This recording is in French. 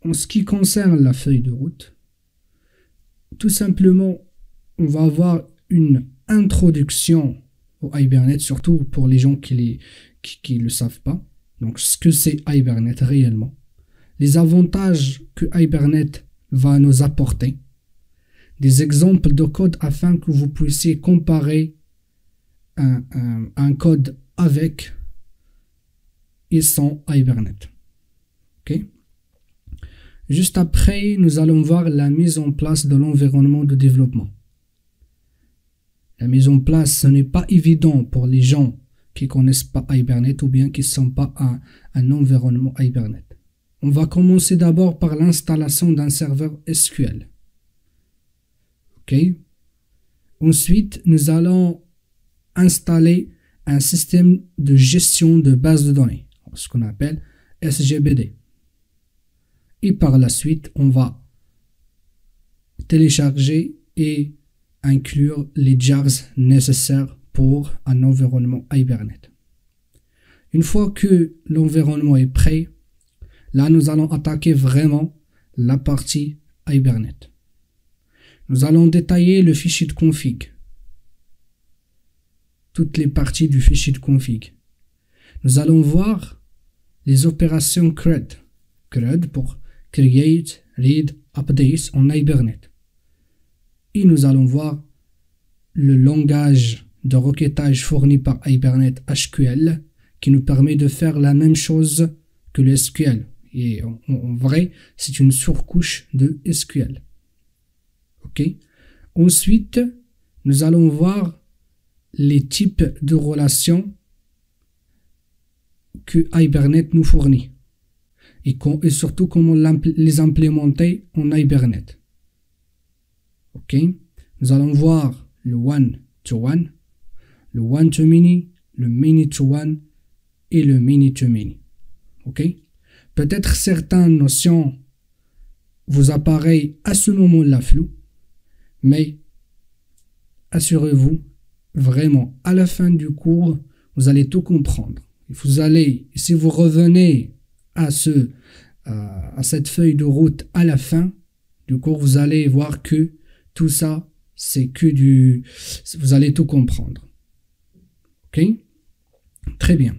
en ce qui concerne la feuille de route, tout simplement, on va avoir une introduction au Hibernate, surtout pour les gens qui le savent pas. Donc, ce que c'est Hibernate réellement. Les avantages que Hibernate va nous apporter. Des exemples de code afin que vous puissiez comparer un code avec et sans Hibernate. Ok? Juste après, nous allons voir la mise en place de l'environnement de développement. La mise en place, ce n'est pas évident pour les gens qui ne connaissent pas Hibernate ou bien qui ne sont pas à un environnement Hibernate. On va commencer d'abord par l'installation d'un serveur SQL. Ok? Ensuite, nous allons installer un système de gestion de base de données, ce qu'on appelle SGBD. Et par la suite, on va télécharger et inclure les jars nécessaires pour un environnement Hibernate. Une fois que l'environnement est prêt, là nous allons attaquer vraiment la partie Hibernate. Nous allons détailler le fichier de config, toutes les parties du fichier de config. Nous allons voir les opérations CRUD. CRUD pour Create, Read, Updates en Hibernate. Et nous allons voir le langage de requêtage fourni par Hibernate HQL qui nous permet de faire la même chose que le SQL. Et en vrai, c'est une surcouche de SQL. Ok. Ensuite, nous allons voir les types de relations que Hibernate nous fournit et surtout comment les implémenter en Hibernate. Ok. Nous allons voir le one-to-one, le one-to-many, le many-to-one et le many-to-many. Ok. Peut-être certaines notions vous apparaissent à ce moment-là flou, mais assurez-vous, vraiment, à la fin du cours, vous allez tout comprendre. Si vous revenez à cette feuille de route à la fin du cours, vous allez voir que tout ça, vous allez tout comprendre. Ok? Très bien.